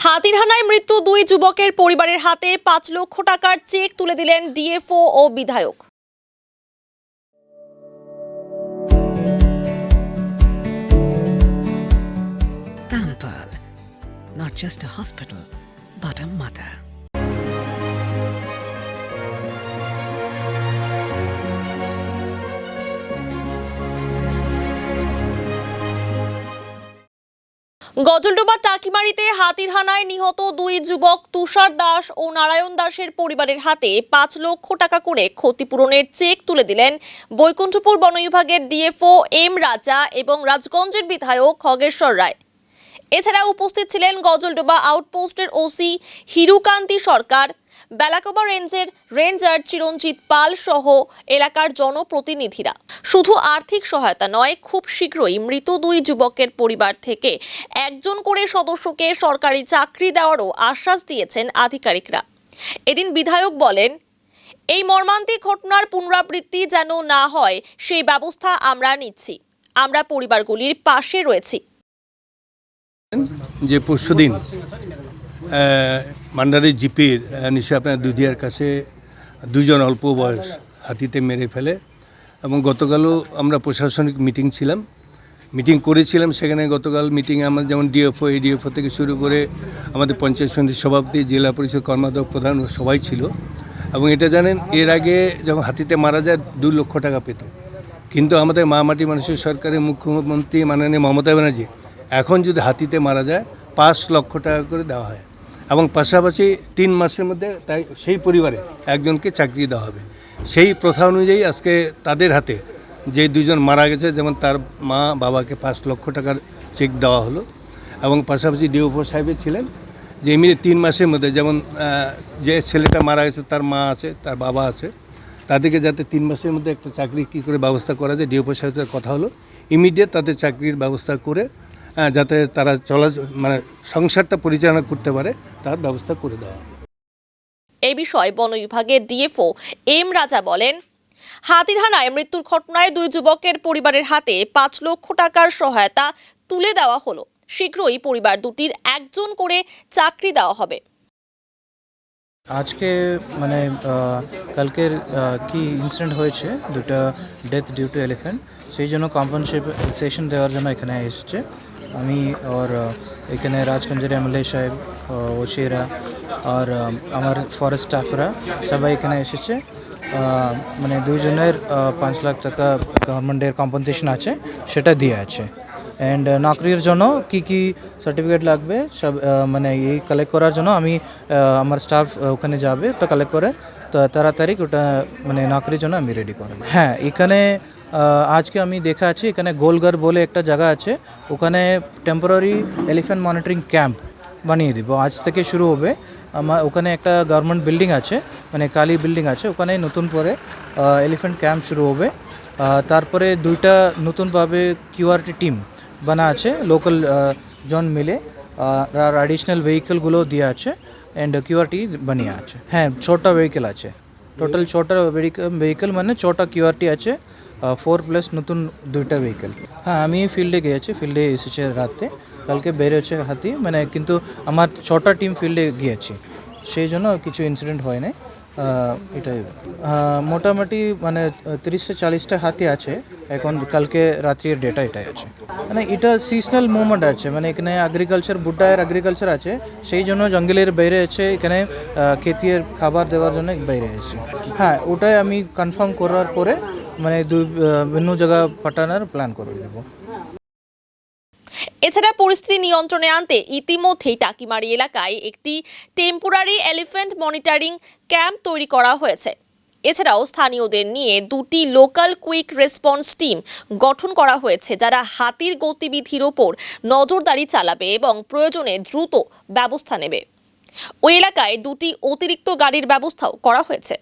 হাতিরহানায় মৃত্যু দুই যুবকের পরিবারের হাতে ৫ লক্ষ টাকার চেক তুলে দিলেন ডিএফও ও বিধায়ক। Pampered, not just a hospital, but a mother. Gajoldoba টাকিমারিতে হাতিরহানায় নিহত দুই যুবক তুষার দাস ও নারায়ণ দাসের পরিবারের হাতে ৫ লক্ষ টাকা করে ক্ষতিপূরণের চেক তুলে দিলেন বৈকুণ্ঠপুর বন বিভাগের ডিএফও এম রাজা এবং রাজগঞ্জের বিধায়ক খগেশ্বর রায়। এছাড়া উপস্থিত ছিলেন গজলডোবা আউটপোস্টের ওসি হিরুকান্তি সরকার, বেলাকোবা রেঞ্জের রেঞ্জার চিরঞ্জিত পাল সহ এলাকার জনপ্রতিনিধিরা। শুধু আর্থিক সহায়তা নয়, খুব শীঘ্রই মৃত দুই যুবকের পরিবার থেকে একজন করে সদস্যকে সরকারি চাকরি দেওয়ারও আশ্বাস দিয়েছেন আধিকারিকরা। এদিন বিধায়ক বলেন, এই মর্মান্তিক ঘটনার পুনরাবৃত্তি যেন না হয় সেই ব্যবস্থা আমরা নিচ্ছি। আমরা পরিবারগুলির পাশে রয়েছি। যে পরশুদিন মান্ডারি জিপির নিশে আপনার দুধিয়ার কাছে দুজন অল্প বয়স হাতিতে মেরে ফেলে এবং গতকালও আমরা প্রশাসনিক মিটিং করেছিলাম। সেখানে গতকাল মিটিংয়ে আমরা যেমন ডিএফও এডিএফও থেকে শুরু করে আমাদের পঞ্চায়েত সমিতির সভাপতি, জেলা পরিষদ কর্মাধ্যক্ষ, প্রধান সবাই ছিল। এবং এটা জানেন, এর আগে যখন হাতিতে মারা যায় ২ লক্ষ টাকা পেত, কিন্তু আমাদের মা মাটি মানুষের সরকারের মুখ্যমন্ত্রী মাননীয় মমতা ব্যানার্জি এখন যদি হাতিতে মারা যায় ৫ লক্ষ টাকা করে দেওয়া হয় এবং পাশাপাশি ৩ মাসের মধ্যে তাই সেই পরিবারে একজনকে চাকরি দেওয়া হবে। সেই প্রথা অনুযায়ী আজকে তাদের হাতে যে দুজন মারা গেছে, যেমন তার মা বাবাকে ৫ লক্ষ টাকার চেক দেওয়া হলো এবং পাশাপাশি ডিওপো সাহেবের ছিলেন যে এমনি ৩ মাসের মধ্যে, যেমন যে ছেলেটা মারা গেছে তার মা আছে, তার বাবা আছে, তাদেরকে যাতে ৩ মাসের মধ্যে একটা চাকরি কী করে ব্যবস্থা করা যায়, ডিওপো সাহেবের কথা হলো ইমিডিয়েট তাদের চাকরির ব্যবস্থা করে যাতে তারা সংসারটা পরিচালনা করতে পারে তার ব্যবস্থা করে দেওয়া হবে। এই বিষয়ে বন বিভাগের ডিএফও এম রাজা বলেন, হাতিরহানায় মৃত্যুর ঘটনায় দুই যুবকের পরিবারের হাতে ৫ লক্ষ টাকার সহায়তা তুলে দেওয়া হলো। শীঘ্রই পরিবার দুটির একজন করে চাকরি দেওয়া হবে। আজকে কালকের কি ইনসিডেন্ট হয়েছে, দুটো ডেথ ডিউ টু এলিফ্যান্ট, সেই জন্য কম্পেনসেশন দেওয়ার জন্য এখানে এসেছে আমি। আর এখানে রাজগঞ্জের এমএলএ সাহেব, ওসিরা আর আমার ফরেস্ট স্টাফরা সবাই এখানে এসেছে। দুইজনের ৫ লাখ টাকা গভর্নমেন্টের কম্পেনসেশন আছে, সেটা দিয়ে আছে। অ্যান্ড নকরির জন্য কি সার্টিফিকেট লাগবে সব এই কালেক্ট করার জন্য আমি আমার স্টাফ ওখানে যাবে, ওটা কালেক্ট করে তো তাড়াতাড়ি ওটা নকরির জন্য আমি রেডি করব। হ্যাঁ, এখানে আজকে আমি দেখা আছি, এখানে গোলগড় বলে একটা জায়গা আছে, ওখানে টেম্পোরারি এলিফ্যান্ট মনিটরিং ক্যাম্প বানিয়ে দিব। আজ থেকে শুরু হবে। ওখানে একটা গভর্নমেন্ট বিল্ডিং আছে, কালি বিল্ডিং আছে, ওখানে নতুন করে এলিফ্যান্ট ক্যাম্প শুরু হবে। তারপরে দুইটা নতুনভাবে কিউআরটি টিম বানা আছে, লোকাল জন মিলে আর অ্যাডিশনাল ভেহিকেলগুলো দিয়ে আছে অ্যান্ড কিউআরটি বানিয়ে আছে। হ্যাঁ, ছোটা ভেহিকেল আছে, টোটাল ছোটা ভেহিকেল ছোটা কিউআরটি আছে, 4+ নতুন 2টা ভেহিকেল। হ্যাঁ, আমি ফিল্ডে গিয়েছি, ফিল্ডে এসেছে রাতে, কালকে বেরোচ্ছে হাতি, কিন্তু আমার 6টা টিম ফিল্ডে গিয়েছি, সেই জন্য কিছু ইনসিডেন্ট হয় নাই। এটাই মোটামুটি 30-40টা হাতি আছে এখন, কালকে রাত্রির ডেটা এটাই আছে। এটা সিজনাল মুভমেন্ট আছে, এখানে এগ্রিকালচার, বুড্ডায়ের এগ্রিকালচার আছে, সেই জন্য জঙ্গলের বাইরে আছে, এখানে খেতের খাবার দেওয়ার জন্য বাইরে আছে। হ্যাঁ, ওটাই আমি কনফার্ম করার পরে বিভিন্ন জায়গা পাঠানোর প্ল্যান করে দেবো। এছাড়া পরিস্থিতি নিয়ন্ত্রণে আনতে ইতিমধ্যেই টাকিমারি এলাকায় একটি টেম্পোরারি এলিফ্যান্ট মনিটরিং ক্যাম্প তৈরি করা হয়েছে। এছাড়াও স্থানীয়দের নিয়ে 2টি লোকাল কুইক রেসপন্স টিম গঠন করা হয়েছে, যারা হাতির গতিবিধির ওপর নজরদারি চালাবে এবং প্রয়োজনে দ্রুত ব্যবস্থা নেবে। ওই এলাকায় 2টি অতিরিক্ত গাড়ির ব্যবস্থাও করা হয়েছে।